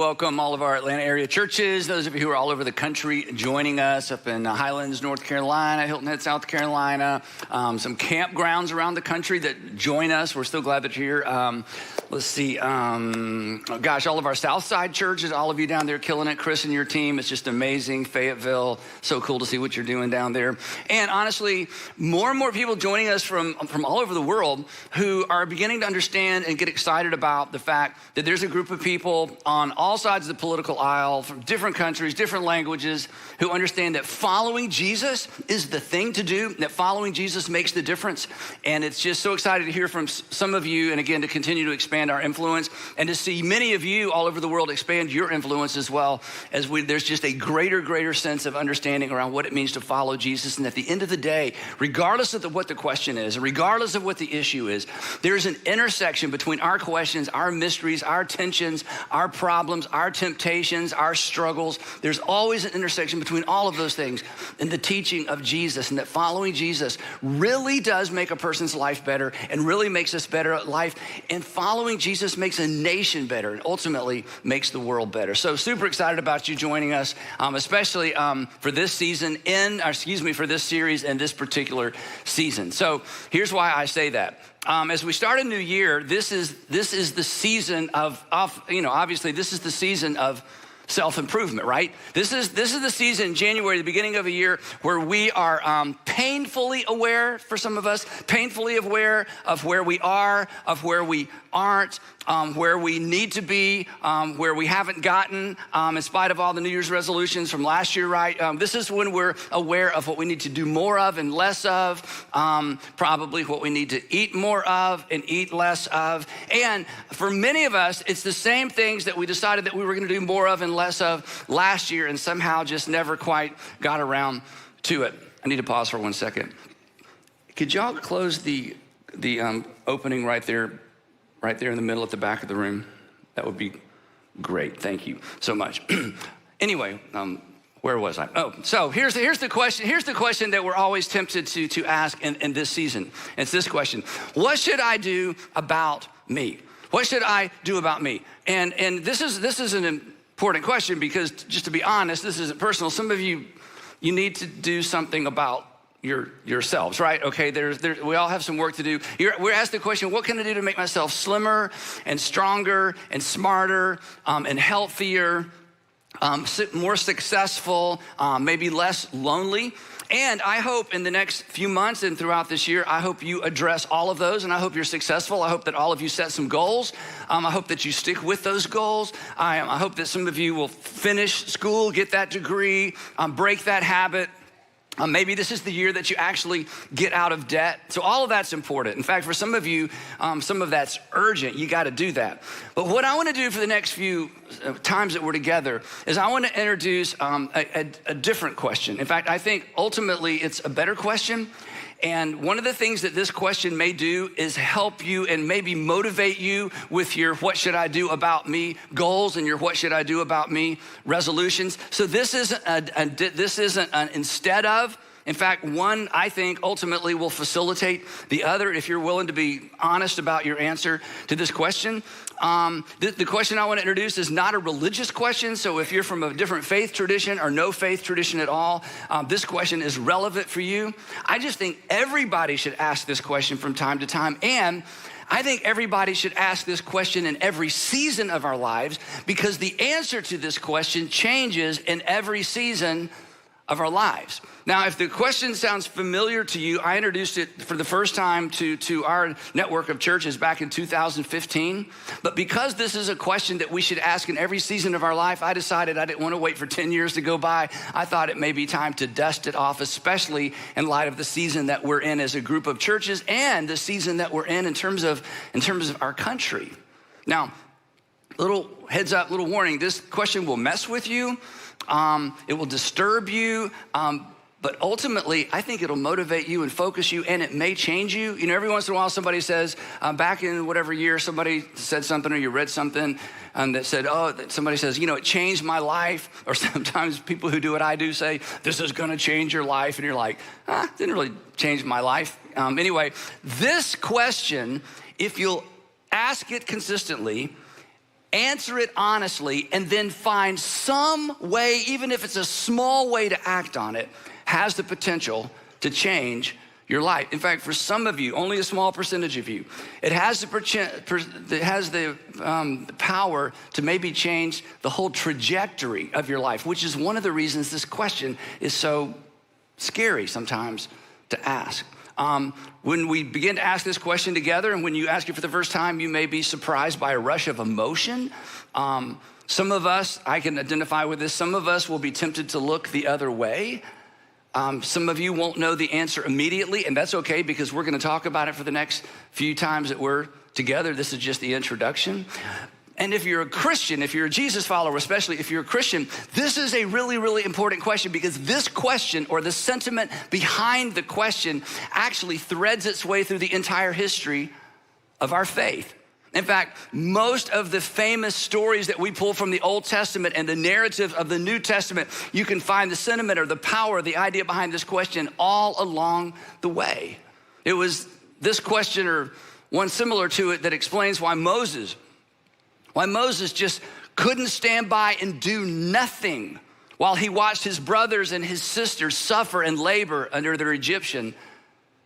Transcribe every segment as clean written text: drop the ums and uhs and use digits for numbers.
welcome all of our Atlanta area churches, those of you who are all over the country joining us up in Highlands, North Carolina, Hilton Head, South Carolina, some campgrounds around the country that join us. We're so glad that you're here. Let's see, gosh, all of our Southside churches, all of you down there killing it, Chris and your team, it's just amazing. Fayetteville, so cool to see what you're doing down there. And honestly, more and more people joining us from all over the world who are beginning to understand and get excited about the fact that there's a group of people on all sides of the political aisle from different countries, different languages, who understand that following Jesus is the thing to do, that following Jesus makes the difference. And it's just so exciting to hear from some of you, and again, to continue to expand our influence and to see many of you all over the world expand your influence as well, as there's just a greater sense of understanding around what it means to follow Jesus. And at the end of the day, regardless of what the question is, and regardless of what the issue is, there's an intersection between our questions, our mysteries, our tensions, our problems, our temptations, our struggles. There's always an intersection between all of those things in the teaching of Jesus, and that following Jesus really does make a person's life better and really makes us better at life. And following Jesus makes a nation better and ultimately makes the world better. So super excited about you joining us, especially for this season for this series and this particular season. So here's why I say that. As we start a new year, this is the season of obviously this is the season of self-improvement, right? This is the season, January, the beginning of a year, where we are painfully aware, for some of us, painfully aware of where we are, of where we aren't, where we need to be, where we haven't gotten, in spite of all the New Year's resolutions from last year, right? This is when we're aware of what we need to do more of and less of, probably what we need to eat more of and eat less of. And for many of us, it's the same things that we decided that we were gonna do more of and less of last year and somehow just never quite got around to it. I need to pause for 1 second. Could y'all close the opening right there in the middle at the back of the room? That would be great. Thank you so much. Anyway, where was I? Oh, so here's the question. Here's the question that we're always tempted to ask in this season. It's this question: what should I do about me? What should I do about me? And this is an important question, because just to be honest, this isn't personal. Some of you need to do something about yourselves, right? Okay, we all have some work to do. We're asked the question, what can I do to make myself slimmer and stronger and smarter and healthier, more successful, maybe less lonely? And I hope in the next few months and throughout this year, I hope you address all of those, and I hope you're successful. I hope that all of you set some goals. I hope that you stick with those goals. I hope that some of you will finish school, get that degree, break that habit. Maybe this is the year that you actually get out of debt. So all of that's important. In fact, for some of you, some of that's urgent. You got to do that. But what I want to do for the next few times that we're together is I want to introduce a different question. In fact, I think ultimately it's a better question. And one of the things that this question may do is help you and maybe motivate you with your what should I do about me goals and your what should I do about me resolutions. So this isn't an instead of. In fact, one, I think, ultimately will facilitate the other if you're willing to be honest about your answer to this question. The question I want to introduce is not a religious question. So if you're from a different faith tradition or no faith tradition at all, this question is relevant for you. I just think everybody should ask this question from time to time. And I think everybody should ask this question in every season of our lives, because the answer to this question changes in every season of our lives. Now, if the question sounds familiar to you, I introduced it for the first time to our network of churches back in 2015. But because this is a question that we should ask in every season of our life, I decided I didn't want to wait for 10 years to go by. I thought it may be time to dust it off, especially in light of the season that we're in as a group of churches and the season that we're in terms of our country. Now, little heads up, little warning, this question will mess with you. It will disturb you, but ultimately, I think it'll motivate you and focus you, and it may change you. You know, every once in a while, somebody says, back in whatever year, somebody said something or you read something that said, somebody says, it changed my life. Or sometimes people who do what I do say, this is gonna change your life. And you're like, didn't really change my life. Anyway, this question, if you'll ask it consistently, answer it honestly, and then find some way, even if it's a small way to act on it, has the potential to change your life. In fact, for some of you, only a small percentage of you, it has the power to maybe change the whole trajectory of your life, which is one of the reasons this question is so scary sometimes to ask. When we begin to ask this question together, and when you ask it for the first time, you may be surprised by a rush of emotion. Some of us, I can identify with this, some of us will be tempted to look the other way. Some of you won't know the answer immediately, and that's okay because we're gonna talk about it for the next few times that we're together. This is just the introduction. And if you're a Christian, if you're a Jesus follower, especially if you're a Christian, this is a really, really important question, because this question, or the sentiment behind the question, actually threads its way through the entire history of our faith. In fact, most of the famous stories that we pull from the Old Testament and the narrative of the New Testament, you can find the sentiment or the power, the idea behind this question all along the way. It was this question, or one similar to it, that explains why Moses just couldn't stand by and do nothing while he watched his brothers and his sisters suffer and labor under their Egyptian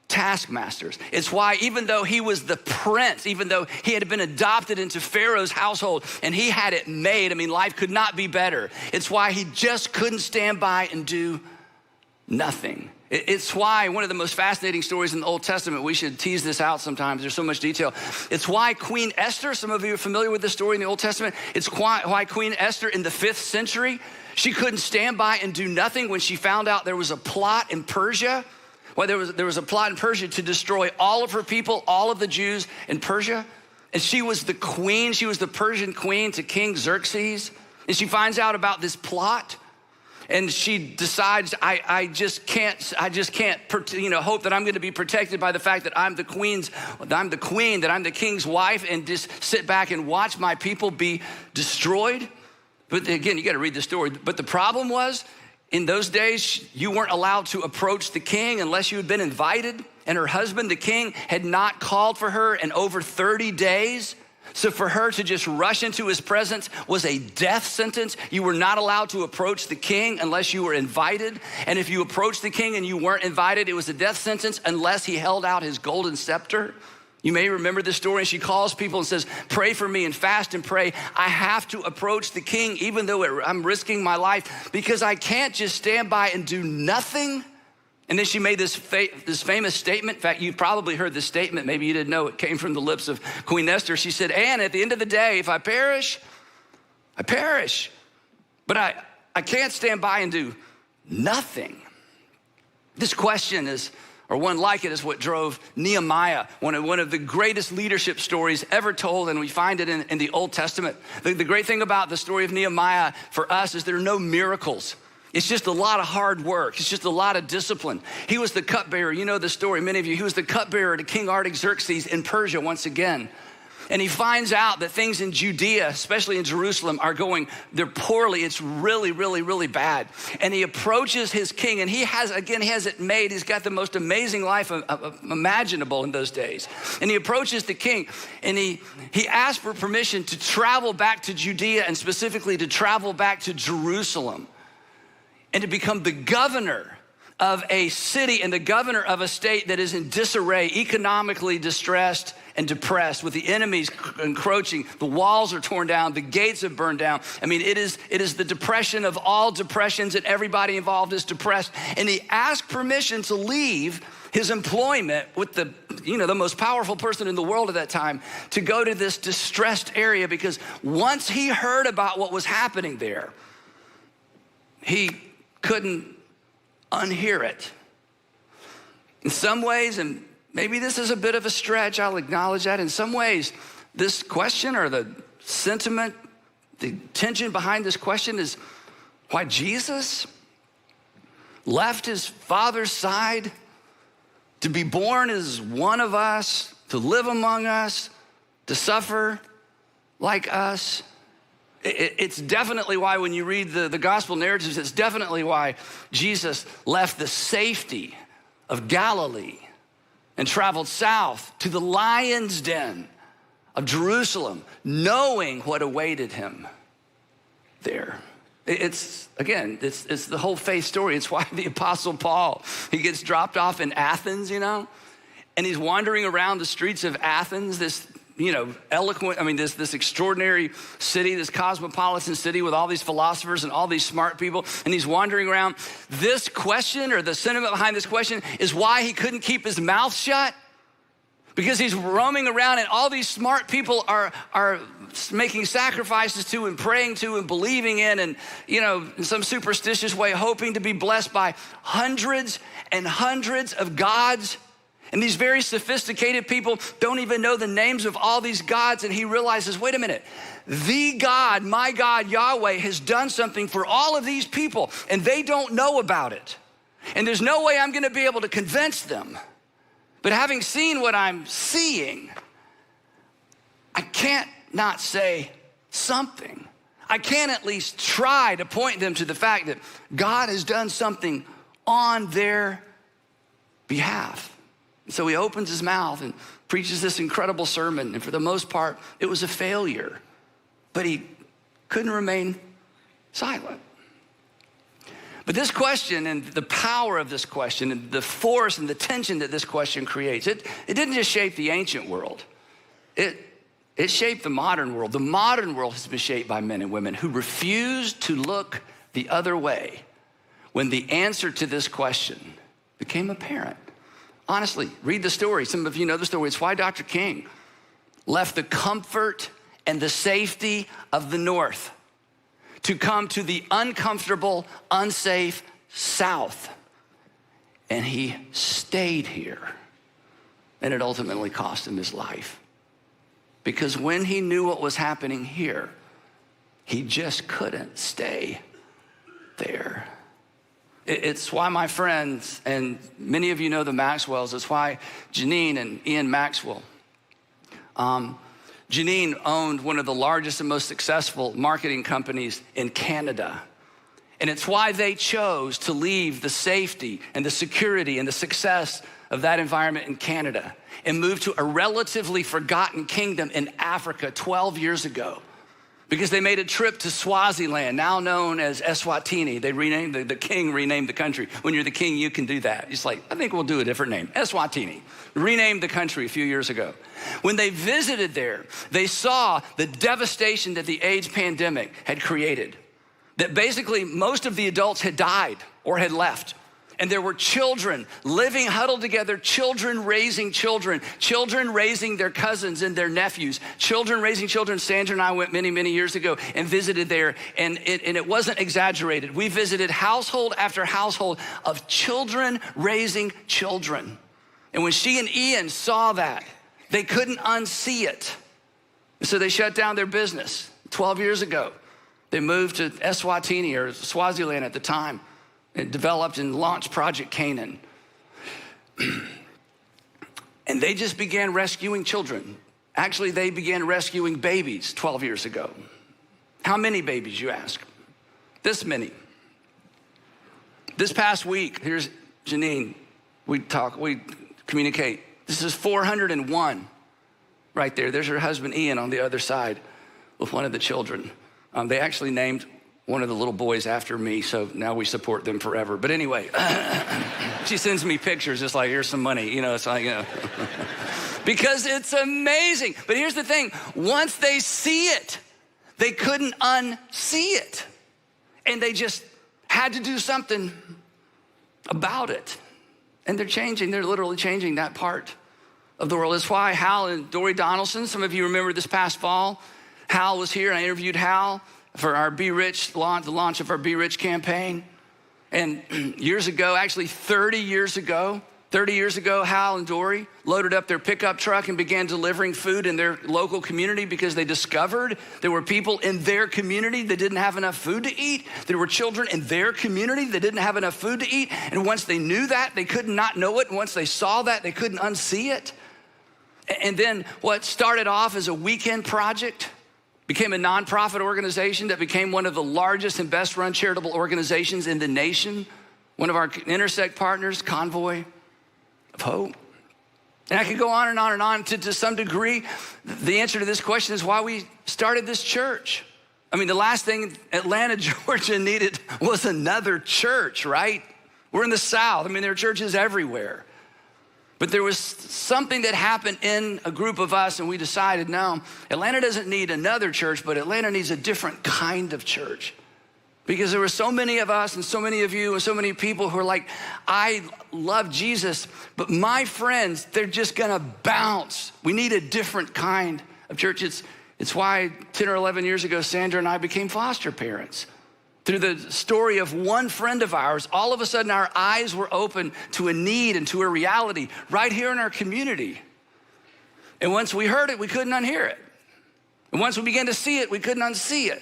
taskmasters. It's why, even though he was the prince, even though he had been adopted into Pharaoh's household and he had it made, I mean, life could not be better. It's why he just couldn't stand by and do nothing. It's why one of the most fascinating stories in the Old Testament, we should tease this out sometimes, there's so much detail. It's why Queen Esther, some of you are familiar with this story in the Old Testament, it's why Queen Esther in the 5th century, she couldn't stand by and do nothing when she found out there was a plot in Persia. Well, there was a plot in Persia to destroy all of her people, all of the Jews in Persia. And she was the queen, she was the Persian queen to King Xerxes. And she finds out about this plot, and she decides, I just can't hope that I'm gonna be protected by the fact that I'm the queen, that I'm the king's wife, and just sit back and watch my people be destroyed. But again, you gotta read the story. But the problem was, in those days, you weren't allowed to approach the king unless you had been invited, and her husband, the king, had not called for her in over 30 days. So for her to just rush into his presence was a death sentence. You were not allowed to approach the king unless you were invited. And if you approached the king and you weren't invited, it was a death sentence unless he held out his golden scepter. You may remember this story, and she calls people and says, pray for me and fast and pray. I have to approach the king even though I'm risking my life, because I can't just stand by and do nothing. And then she made this famous statement. In fact, you've probably heard this statement. Maybe you didn't know it came from the lips of Queen Esther. She said, and at the end of the day, if I perish, I perish. But I can't stand by and do nothing. This question is, or one like it, is what drove Nehemiah, one of the greatest leadership stories ever told, and we find it in the Old Testament. The great thing about the story of Nehemiah for us is there are no miracles. It's just a lot of hard work. It's just a lot of discipline. He was the cupbearer. You know the story, many of you. He was the cupbearer to King Artaxerxes in Persia once again. And he finds out that things in Judea, especially in Jerusalem, they're poorly. It's really, really, really bad. And he approaches his king, and he has it made. He's got the most amazing life imaginable in those days. And he approaches the king, and he asks for permission to travel back to Judea, and specifically to travel back to Jerusalem, and to become the governor of a city and the governor of a state that is in disarray, economically distressed and depressed, with the enemies encroaching. The walls are torn down, the gates have burned down. I mean, it is the depression of all depressions, and everybody involved is depressed. And he asked permission to leave his employment with the most powerful person in the world at that time, to go to this distressed area, because once he heard about what was happening there, he couldn't unhear it. In some ways, and maybe this is a bit of a stretch, I'll acknowledge that. In some ways, this question, or the sentiment, the tension behind this question, is why Jesus left his Father's side to be born as one of us, to live among us, to suffer like us. It's definitely why, when you read the gospel narratives, it's definitely why Jesus left the safety of Galilee and traveled south to the lion's den of Jerusalem, knowing what awaited him there. It's the whole faith story. It's why the Apostle Paul, he gets dropped off in Athens, and he's wandering around the streets of Athens, this this extraordinary city, this cosmopolitan city with all these philosophers and all these smart people, and he's wandering around. This question, or the sentiment behind this question, is why he couldn't keep his mouth shut. Because he's roaming around and all these smart people are making sacrifices to and praying to and believing in and, in some superstitious way, hoping to be blessed by hundreds and hundreds of gods. And these very sophisticated people don't even know the names of all these gods. And he realizes, wait a minute, the God, my God, Yahweh, has done something for all of these people and they don't know about it. And there's no way I'm gonna be able to convince them. But having seen what I'm seeing, I can't not say something. I can at least try to point them to the fact that God has done something on their behalf. So he opens his mouth and preaches this incredible sermon. And for the most part, it was a failure. But he couldn't remain silent. But this question and the power of this question and the force and the tension that this question creates, it didn't just shape the ancient world. It shaped the modern world. The modern world has been shaped by men and women who refused to look the other way when the answer to this question became apparent. Honestly, read the story. Some of you know the story. It's why Dr. King left the comfort and the safety of the North to come to the uncomfortable, unsafe South. And he stayed here. And it ultimately cost him his life. Because when he knew what was happening here, he just couldn't stay there. It's why my friends, and many of you know the Maxwells, it's why Janine and Ian Maxwell, Janine owned one of the largest and most successful marketing companies in Canada. And it's why they chose to leave the safety and the security and the success of that environment in Canada and move to a relatively forgotten kingdom in Africa 12 years ago. Because they made a trip to Swaziland, now known as Eswatini. They renamed, the king renamed the country. When you're the king, you can do that. He's like, I think we'll do a different name, Eswatini. Renamed the country a few years ago. When they visited there, they saw the devastation that the AIDS pandemic had created. That basically most of the adults had died or had left. And there were children living huddled together, children raising children raising their cousins and their nephews, children raising children. Sandra and I went many, many years ago and visited there, and it wasn't exaggerated. We visited household after household of children raising children. And when she and Ian saw that, they couldn't unsee it. So they shut down their business 12 years ago. They moved to Eswatini, or Swaziland at the time. It developed and launched Project Canaan. And they just began rescuing children. Actually, they began rescuing babies 12 years ago. How many babies, you ask? This many. This past week, here's Janine. We communicate. This is 401 right there. There's her husband, Ian, on the other side with one of the children. They actually named one of the little boys after me, so now we support them forever. But anyway, she sends me pictures, just like, here's some money, it's like, because it's amazing. But here's the thing, once they see it, they couldn't unsee it. And they just had to do something about it. And they're literally changing that part of the world. That's why Hal and Dory Donaldson, some of you remember this past fall, Hal was here, and I interviewed Hal for our Be Rich launch, the launch of our Be Rich campaign. And years ago, actually 30 years ago, Hal and Dory loaded up their pickup truck and began delivering food in their local community because they discovered there were people in their community that didn't have enough food to eat. There were children in their community that didn't have enough food to eat. And once they knew that, they could not know it. And once they saw that, they couldn't unsee it. And then what started off as a weekend project became a nonprofit organization that became one of the largest and best run charitable organizations in the nation. One of our Intersect partners, Convoy of Hope. And I could go on and on and on. To some degree, the answer to this question is why we started this church. I mean, the last thing Atlanta, Georgia needed was another church, right? We're in the South. I mean, there are churches everywhere. But there was something that happened in a group of us, and we decided, no, Atlanta doesn't need another church, but Atlanta needs a different kind of church. Because there were so many of us and so many of you and so many people who are like, I love Jesus, but my friends, they're just gonna bounce. We need a different kind of church. It's why 10 or 11 years ago, Sandra and I became foster parents. Through the story of one friend of ours, all of a sudden our eyes were open to a need and to a reality right here in our community. And once we heard it, we couldn't unhear it. And once we began to see it, we couldn't unsee it.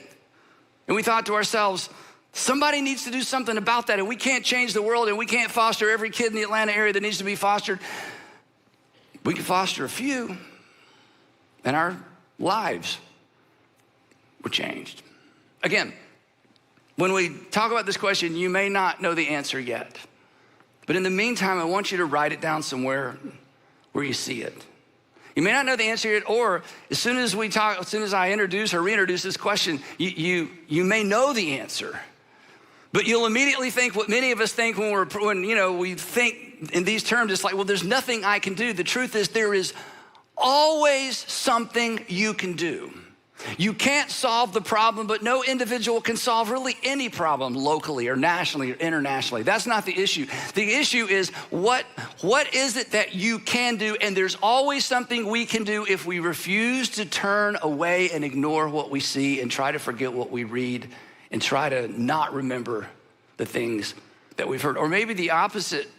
And we thought to ourselves, somebody needs to do something about that, and we can't change the world, and we can't foster every kid in the Atlanta area that needs to be fostered. We can foster a few, and our lives were changed. Again, when we talk about this question, you may not know the answer yet. But in the meantime, I want you to write it down somewhere where you see it. You may not know the answer yet, or as soon as I introduce or reintroduce this question, you may know the answer. But you'll immediately think what many of us think when we think in these terms. It's like, well, there's nothing I can do. The truth is there is always something you can do. You can't solve the problem, but no individual can solve really any problem locally or nationally or internationally. That's not the issue. The issue is what is it that you can do? And there's always something we can do if we refuse to turn away and ignore what we see and try to forget what we read and try to not remember the things that we've heard. Or maybe the opposite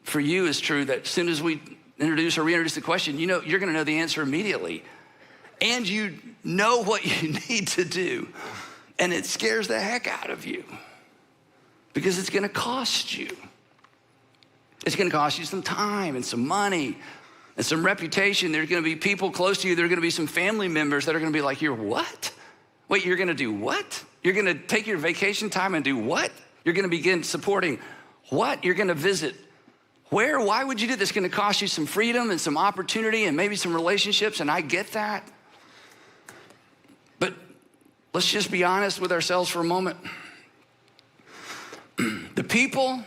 for you is true, that as soon as we introduce or reintroduce the question, you're gonna know the answer immediately. And you know what you need to do. And it scares the heck out of you because it's gonna cost you. It's gonna cost you some time and some money and some reputation. There's gonna be people close to you. There are gonna be some family members that are gonna be like, you're what? Wait, you're gonna do what? You're gonna take your vacation time and do what? You're gonna begin supporting what? You're gonna visit where? Why would you do this? It's gonna cost you some freedom and some opportunity and maybe some relationships, and I get that. But let's just be honest with ourselves for a moment. The people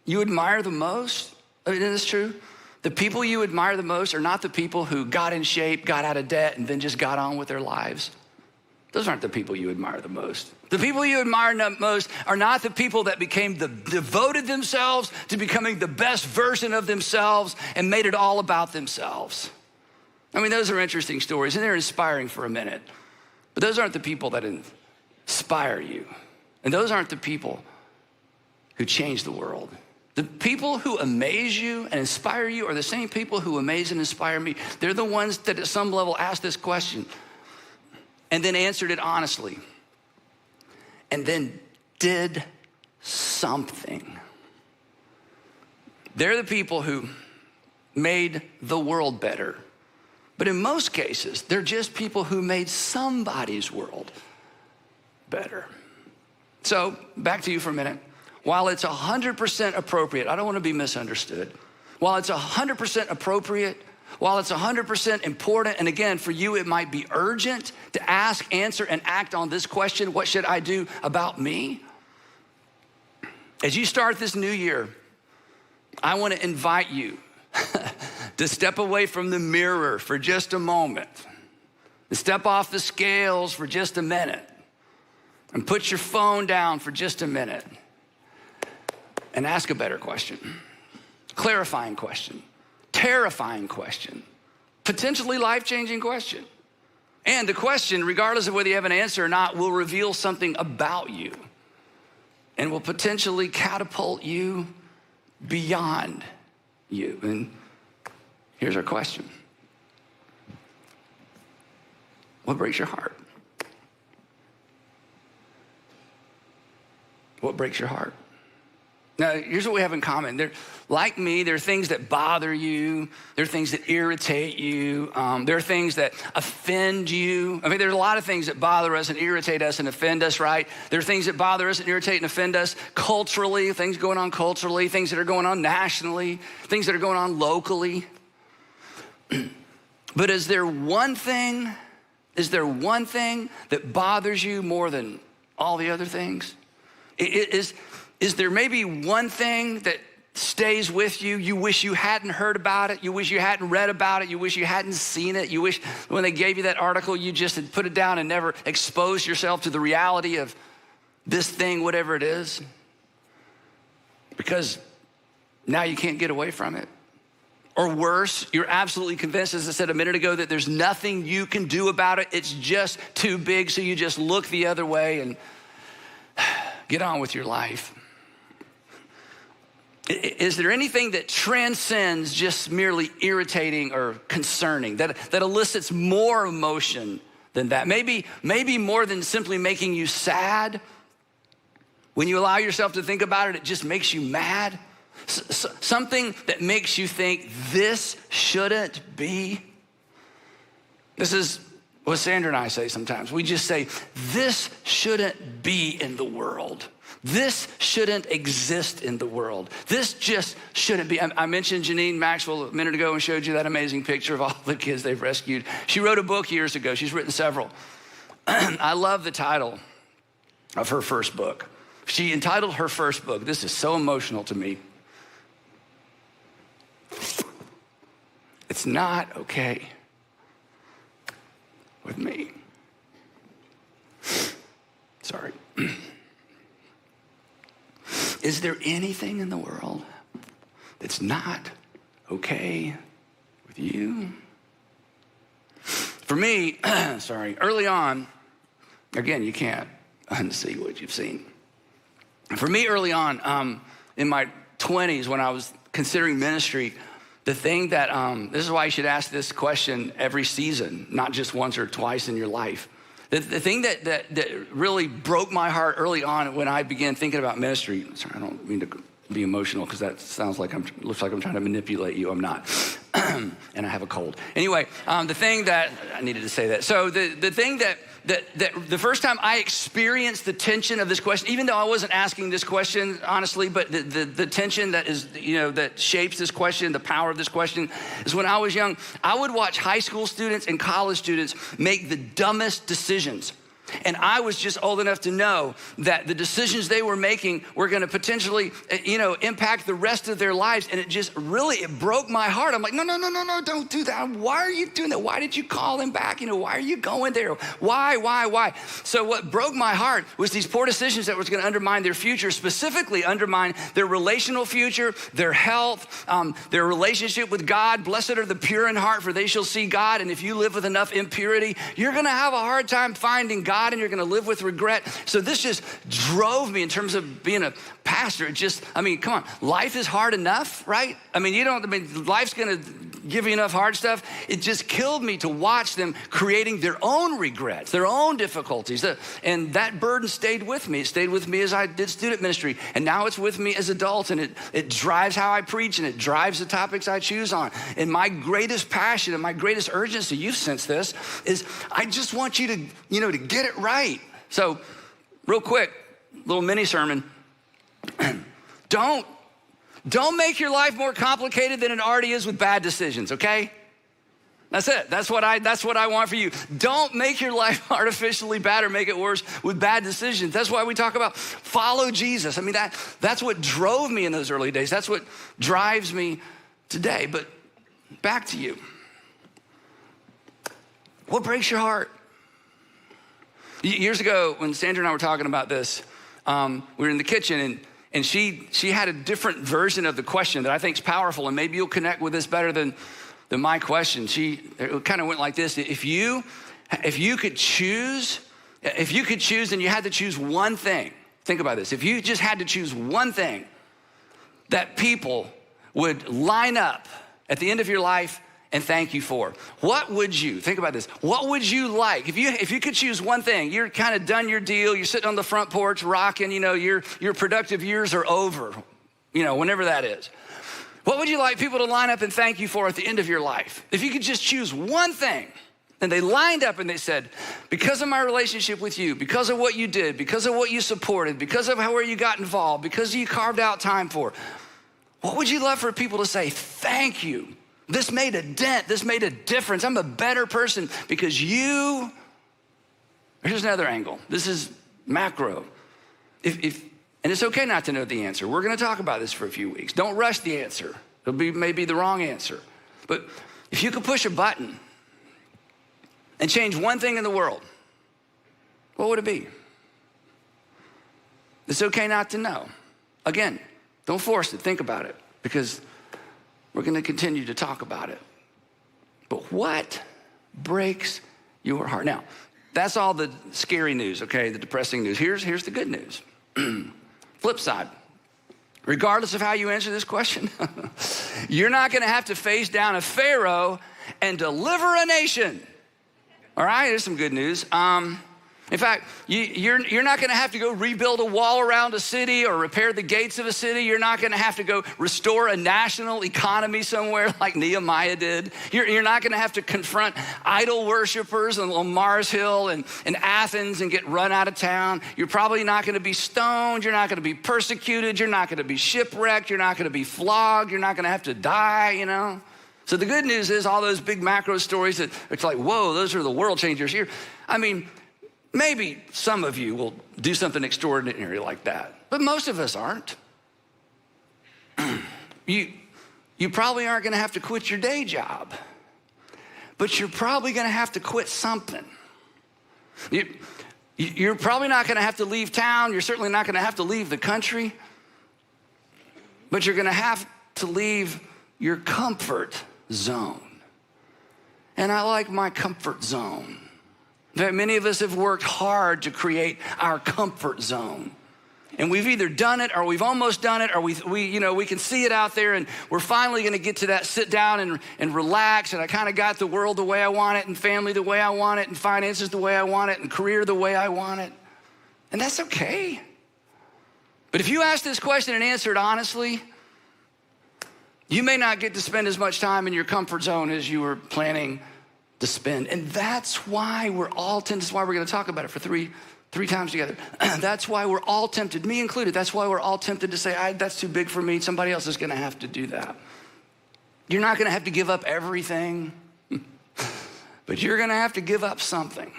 you admire the most, isn't this true? The people you admire the most are not the people who got in shape, got out of debt, and then just got on with their lives. Those aren't the people you admire the most. The people you admire the most are not the people that devoted themselves to becoming the best version of themselves and made it all about themselves. I mean, those are interesting stories, and they're inspiring for a minute. But those aren't the people that inspire you. And those aren't the people who change the world. The people who amaze you and inspire you are the same people who amaze and inspire me. They're the ones that at some level asked this question and then answered it honestly and then did something. They're the people who made the world better. But in most cases, they're just people who made somebody's world better. So back to you for a minute. While it's 100% appropriate, I don't want to be misunderstood. While it's 100% appropriate, while it's 100% important, and again, for you, it might be urgent to ask, answer, and act on this question, what should I do about me? As you start this new year, I want to invite you to step away from the mirror for just a moment, to step off the scales for just a minute, and put your phone down for just a minute, and ask a better question, clarifying question, terrifying question, potentially life-changing question. And the question, regardless of whether you have an answer or not, will reveal something about you and will potentially catapult you beyond you. And here's our question. What breaks your heart? What breaks your heart? Now, here's what we have in common. Like me, there are things that bother you. There are things that irritate you. There are things that offend you. I mean, there's a lot of things that bother us and irritate us and offend us, right? There are things that bother us and irritate and offend us culturally, things going on culturally, things that are going on nationally, things that are going on locally. But is there one thing that bothers you more than all the other things? Is there maybe one thing that stays with you? You wish you hadn't heard about it. You wish you hadn't read about it. You wish you hadn't seen it. You wish when they gave you that article, you just had put it down and never exposed yourself to the reality of this thing, whatever it is. Because now you can't get away from it. Or worse, you're absolutely convinced, as I said a minute ago, that there's nothing you can do about it. It's just too big, so you just look the other way and get on with your life. Is there anything that transcends just merely irritating or concerning, that elicits more emotion than that? Maybe more than simply making you sad. When you allow yourself to think about it, it just makes you mad. Something that makes you think this shouldn't be. This is what Sandra and I say sometimes. We just say, this shouldn't be in the world. This shouldn't exist in the world. This just shouldn't be. I mentioned Janine Maxwell a minute ago and showed you that amazing picture of all the kids they've rescued. She wrote a book years ago. She's written several. I love the title of her first book. She entitled her first book, this is so emotional to me, It's Not Okay With Me. Sorry. Is there anything in the world that's not okay with you? For me, early on, again, you can't unsee what you've seen. For me, early on, in my 20s, when I was considering ministry, the thing that, this is why you should ask this question every season, not just once or twice in your life. The thing that really broke my heart early on when I began thinking about ministry, sorry, I don't mean to be emotional because that sounds like looks like I'm trying to manipulate you. I'm not. And I have a cold. Anyway, the thing that, I needed to say that. So the thing that the first time I experienced the tension of this question, even though I wasn't asking this question, honestly, but the tension that is, that shapes this question, the power of this question, is when I was young, I would watch high school students and college students make the dumbest decisions. And I was just old enough to know that the decisions they were making were going to potentially, impact the rest of their lives. And it broke my heart. I'm like, no, don't do that. Why are you doing that? Why did you call him back? Why are you going there? Why? So what broke my heart was these poor decisions that was going to undermine their future, specifically undermine their relational future, their health, their relationship with God. Blessed are the pure in heart, for they shall see God. And if you live with enough impurity, you're going to have a hard time finding God. And you're going to live with regret. So this just drove me in terms of being a pastor. Come on, life is hard enough, right? Life's going to give you enough hard stuff. It just killed me to watch them creating their own regrets, their own difficulties. And that burden stayed with me. It stayed with me as I did student ministry. And now it's with me as adults. And it drives how I preach, and it drives the topics I choose on. And my greatest passion and my greatest urgency, you've sensed this, is I just want you to get it right. So real quick, little mini sermon. Don't make your life more complicated than it already is with bad decisions, okay? That's it. That's what I want for you. Don't make your life artificially bad or make it worse with bad decisions. That's why we talk about follow Jesus. That's what drove me in those early days. That's what drives me today. But back to you. What breaks your heart? Years ago, when Sandra and I were talking about this, we were in the kitchen, and she had a different version of the question that I think is powerful, and maybe you'll connect with this better than my question. It kind of went like this: if you could choose, and you had to choose one thing. Think about this: if you just had to choose one thing that people would line up at the end of your life and thank you for, what would you, think about this, what would you like? If you could choose one thing, you're kind of done your deal, you're sitting on the front porch rocking, your productive years are over, whenever that is. What would you like people to line up and thank you for at the end of your life? If you could just choose one thing, and they lined up and they said, because of my relationship with you, because of what you did, because of what you supported, because of where you got involved, because you carved out time for, what would you love for people to say thank you This made a dent. This made a difference. I'm a better person because you. Here's another angle. This is macro. And it's okay not to know the answer. We're going to talk about this for a few weeks. Don't rush the answer. It'll be maybe the wrong answer. But if you could push a button and change one thing in the world, what would it be? It's okay not to know. Again, don't force it. Think about it because we're going to continue to talk about it. But what breaks your heart? Now, that's all the scary news, okay, the depressing news. Here's the good news. Flip side. Regardless of how you answer this question, you're not going to have to face down a Pharaoh and deliver a nation. All right, here's some good news. In fact, you're not going to have to go rebuild a wall around a city or repair the gates of a city. You're not going to have to go restore a national economy somewhere like Nehemiah did. You're not going to have to confront idol worshipers on Mars Hill and Athens and get run out of town. You're probably not going to be stoned. You're not going to be persecuted. You're not going to be shipwrecked. You're not going to be flogged. You're not going to have to die, you know. So the good news is all those big macro stories that it's like, whoa, those are the world changers here. I mean, maybe some of you will do something extraordinary like that, but most of us aren't. You probably aren't going to have to quit your day job, but you're probably going to have to quit something. You're probably not going to have to leave town. You're certainly not going to have to leave the country, but you're going to have to leave your comfort zone. And I like my comfort zone. In fact, many of us have worked hard to create our comfort zone. And we've either done it or we've almost done it or we can see it out there and we're finally going to get to that sit down and relax and I kind of got the world the way I want it and family the way I want it and finances the way I want it and career the way I want it. And that's okay. But if you ask this question and answer it honestly, you may not get to spend as much time in your comfort zone as you were planning to spend. And that's why we're all tempted. That's why we're going to talk about it for three times together. That's why we're all tempted, me included. That's why we're all tempted to say, that's too big for me. Somebody else is going to have to do that. You're not going to have to give up everything, but you're going to have to give up something.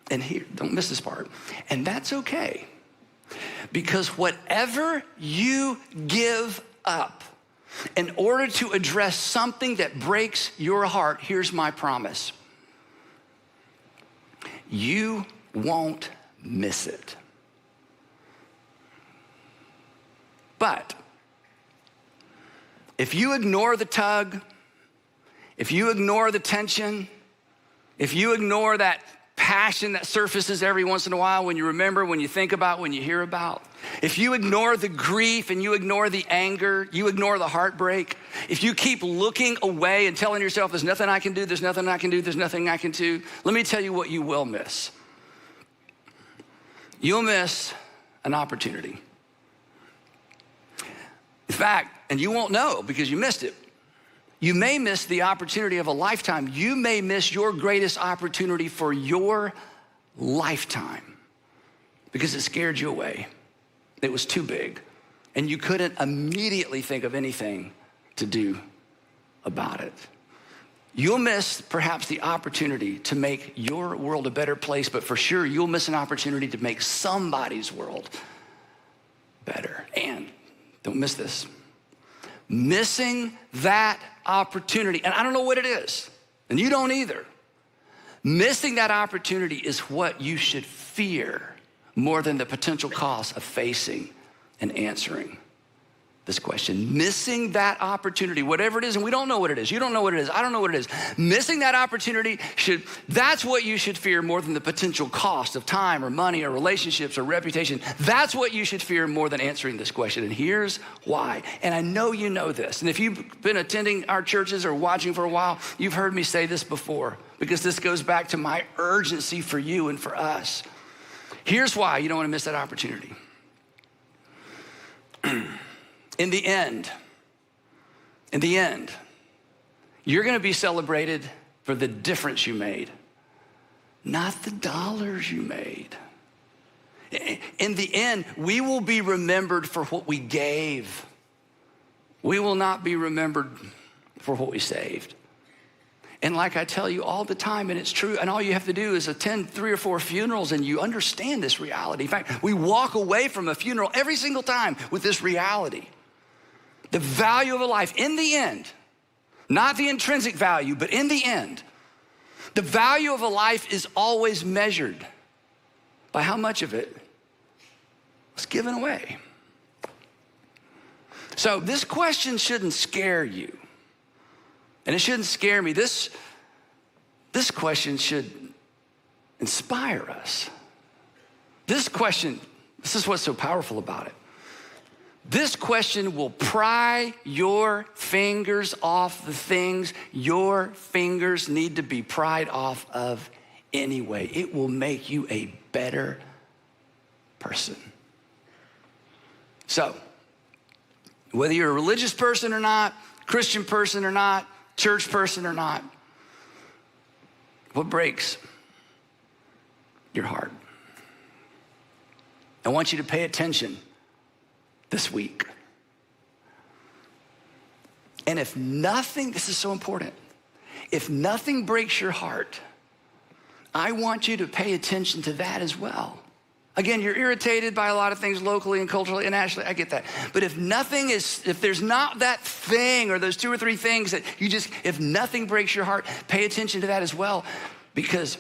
And here, don't miss this part. And that's okay. Because whatever you give up, in order to address something that breaks your heart, here's my promise. You won't miss it. But if you ignore the tug, if you ignore the tension, if you ignore that passion that surfaces every once in a while when you remember, when you think about, when you hear about, if you ignore the grief and you ignore the anger, you ignore the heartbreak, if you keep looking away and telling yourself there's nothing I can do, there's nothing I can do, there's nothing I can do, let me tell you what you will miss. You'll miss an opportunity. In fact, and you won't know because you missed it, you may miss the opportunity of a lifetime. You may miss your greatest opportunity for your lifetime because it scared you away. It was too big, and you couldn't immediately think of anything to do about it. You'll miss perhaps the opportunity to make your world a better place, but for sure you'll miss an opportunity to make somebody's world better. And don't miss this. Missing that opportunity, and I don't know what it is, and you don't either. Missing that opportunity is what you should fear more than the potential cost of facing and answering this question. Missing that opportunity, whatever it is, and we don't know what it is. You don't know what it is. I don't know what it is. Missing that opportunity, that's what you should fear more than the potential cost of time or money or relationships or reputation. That's what you should fear more than answering this question. And here's why. And I know you know this. And if you've been attending our churches or watching for a while, you've heard me say this before because this goes back to my urgency for you and for us. Here's why you don't want to miss that opportunity. In the end, you're going to be celebrated for the difference you made, not the dollars you made. In the end, we will be remembered for what we gave. We will not be remembered for what we saved. And like I tell you all the time, and it's true, and all you have to do is attend 3 or 4 funerals and you understand this reality. In fact, we walk away from a funeral every single time with this reality. The value of a life in the end, not the intrinsic value, but in the end, the value of a life is always measured by how much of it was given away. So this question shouldn't scare you. And it shouldn't scare me. This question should inspire us. This question, this is what's so powerful about it. This question will pry your fingers off the things your fingers need to be pried off of anyway. It will make you a better person. So, whether you're a religious person or not, Christian person or not, church person or not, what breaks your heart? I want you to pay attention this week. And if nothing, this is so important, if nothing breaks your heart, I want you to pay attention to that as well. Again, you're irritated by a lot of things locally and culturally and nationally, I get that. But if there's not that thing or those 2 or 3 things that if nothing breaks your heart, pay attention to that as well, because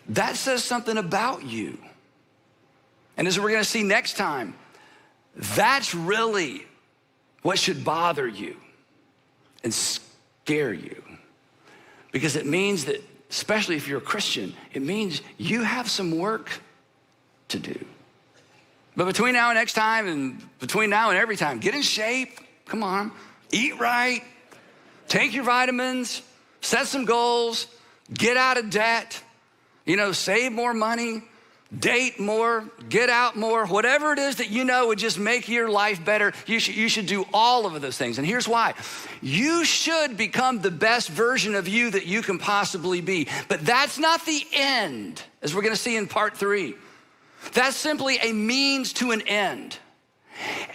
that says something about you. And as we're gonna see next time, that's really what should bother you and scare you. Because it means that, especially if you're a Christian, it means you have some work to do. But between now and next time, and between now and every time, get in shape, come on, eat right, take your vitamins, set some goals, get out of debt, save more money, date more, get out more, whatever it is that would just make your life better, you should do all of those things. And here's why. You should become the best version of you that you can possibly be. But that's not the end, as we're gonna see in part 3. That's simply a means to an end.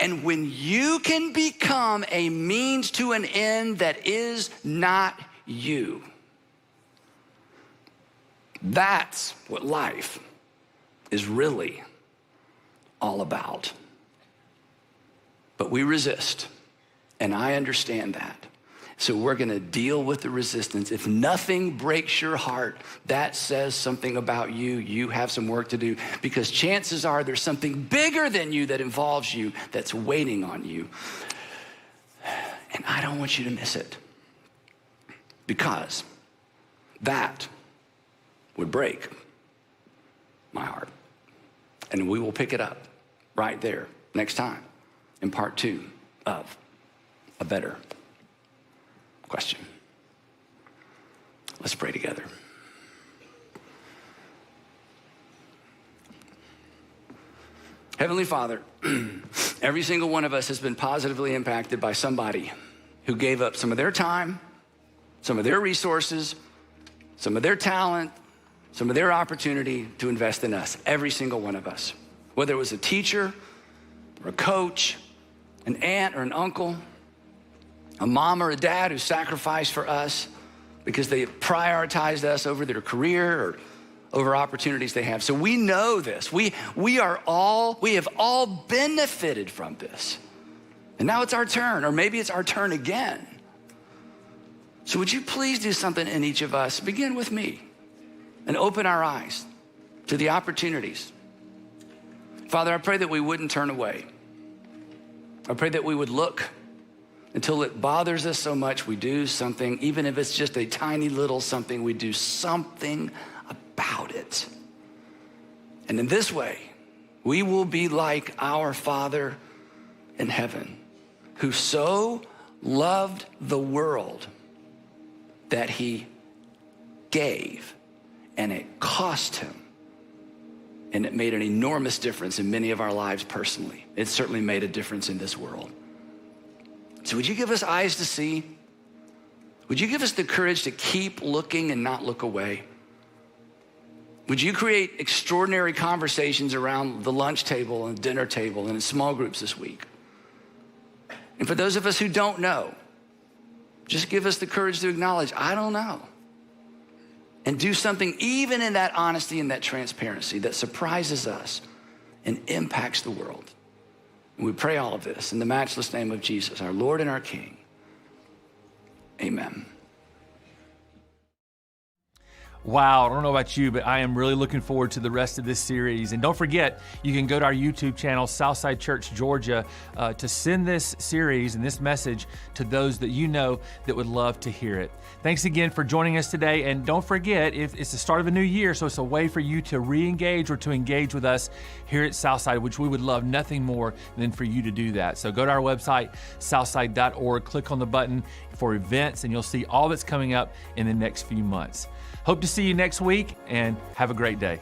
And when you can become a means to an end that is not you, that's what life is really all about. But we resist, and I understand that. So we're gonna deal with the resistance. If nothing breaks your heart, that says something about you. You have some work to do, because chances are there's something bigger than you that involves you that's waiting on you. And I don't want you to miss it, because that would break my heart. And we will pick it up right there next time in part 2 of A Better Question. Let's pray together. Heavenly Father, every single one of us has been positively impacted by somebody who gave up some of their time, some of their resources, some of their talent, some of their opportunity to invest in us, every single one of us. Whether it was a teacher or a coach, an aunt or an uncle, a mom or a dad who sacrificed for us because they prioritized us over their career or over opportunities they have. So we know this. We have all benefited from this. And now it's our turn, or maybe it's our turn again. So would you please do something in each of us, begin with me, and open our eyes to the opportunities. Father, I pray that we wouldn't turn away. I pray that we would look until it bothers us so much we do something, even if it's just a tiny little something, we do something about it. And in this way, we will be like our Father in heaven, who so loved the world that he gave, and it cost him. And it made an enormous difference in many of our lives personally. It certainly made a difference in this world. So would you give us eyes to see? Would you give us the courage to keep looking and not look away? Would you create extraordinary conversations around the lunch table and dinner table and in small groups this week? And for those of us who don't know, Just give us the courage to acknowledge, I don't know. And do something even in that honesty and that transparency that surprises us and impacts the world. And we pray all of this in the matchless name of Jesus, our Lord and our King. Amen. Wow, I don't know about you, but I am really looking forward to the rest of this series. And don't forget, you can go to our YouTube channel, Southside Church Georgia, to send this series and this message to those that you know that would love to hear it. Thanks again for joining us today. And don't forget, if it's the start of a new year, so it's a way for you to re-engage or to engage with us here at Southside, which we would love nothing more than for you to do that. So go to our website, southside.org, click on the button for events, and you'll see all that's coming up in the next few months. Hope to see you next week, and have a great day.